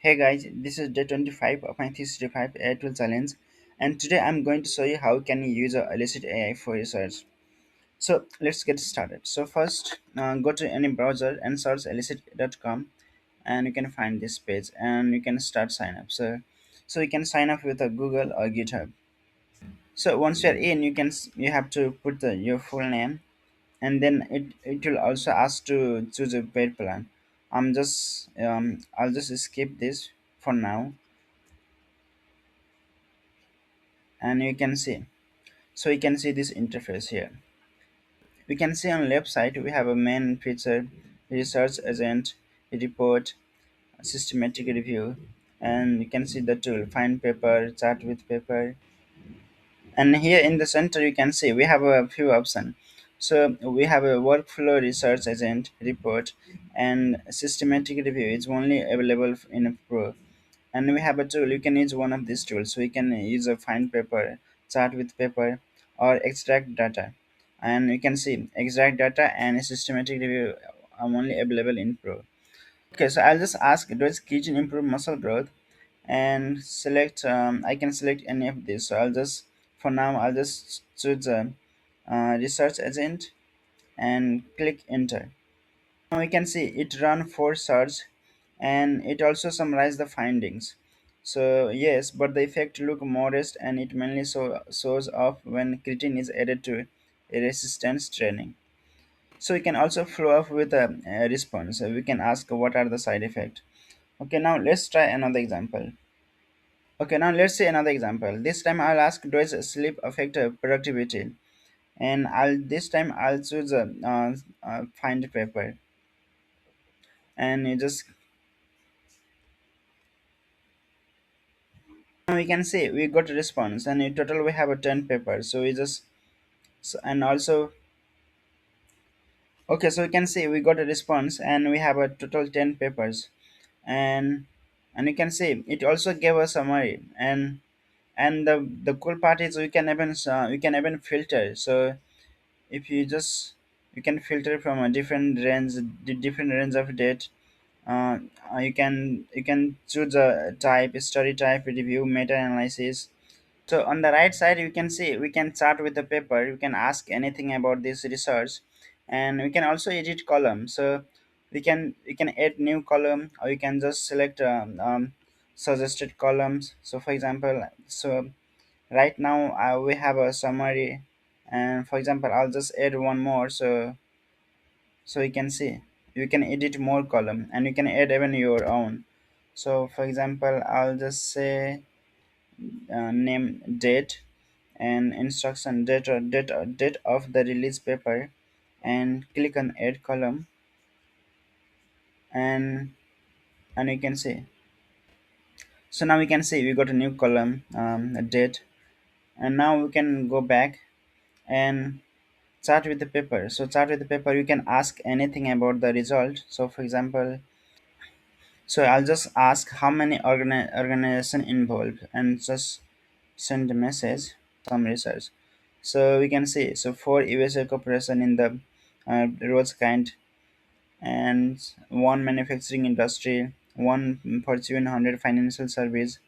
Hey guys, this is day 25 of my 365 AI tool challenge, and today I'm going to show you how can you use a Elicit AI for research. So let's get started. So first, go to any browser and search elicit.com, and you can find this page, and you can start sign up. So you can sign up with a Google or GitHub. So once you're in, you have to put your full name, and then it will also ask to choose a paid plan. I'll just skip this for now, and you can see. So you can see this interface here. We can see on left side we have a main feature, research agent, report, systematic review, and you can see the tool find paper, chat with paper, and here in the center you can see we have a few options. So we have a workflow research agent report, and systematic review is only available in a pro, and we have a tool you can use one of these tools. So we can use a find paper, chart with paper, or extract data, and you can see extract data and systematic review are only available in pro. Okay, so I'll just ask does ketone improve muscle growth, and select I can select any of these. So I'll just for now I'll just choose a research agent and click enter. Now we can see it run for search, and it also summarize the findings. So yes, but the effect look modest, and it mainly shows off when creatine is added to a resistance training. So we can also follow up with a response. So we can ask what are the side effects. Okay, now let's try another example. Okay, now let's see another example. This time I'll ask does sleep affect productivity, and I'll choose a find paper, and you just now we can see we got a response, and in total we have a 10 papers. So we just and also okay, so we can see we got a response, and we have a total 10 papers, and you can see it also gave a summary, and the cool part is we can even filter. So if you just you can filter from a different range of date. uh, you can choose a type, study type, review, meta analysis. So on the right side you can see we can start with the paper. You can ask anything about this research, and we can also edit column. So we can add new column, or you can just select suggested columns. So for example, so right now we have a summary, and for example I'll just add one more. So you can see you can edit more column, and you can add even your own. So for example I'll just say name date, and instruction date of the release paper, and click on add column, and you can see. So now we can see we got a new column, a date, and now we can go back and start with the paper. So start with the paper, you can ask anything about the result. So for example, so I'll just ask how many organization involved, and just send a message some research. So we can see so four USA corporation in the roads kind, and one manufacturing industry, one Fortune 100 financial service,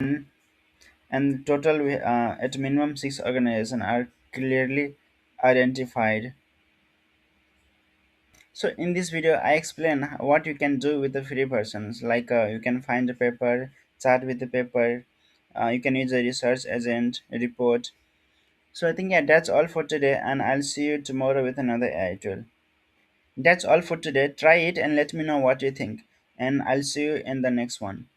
and total at minimum six organizations are clearly identified. So in this video, I explain what you can do with the free versions. Like you can find a paper, chat with the paper, you can use a research agent, a report. So I think yeah, that's all for today, and I'll see you tomorrow with another AI tool. That's all for today. Try it and let me know what you think, and I'll see you in the next one.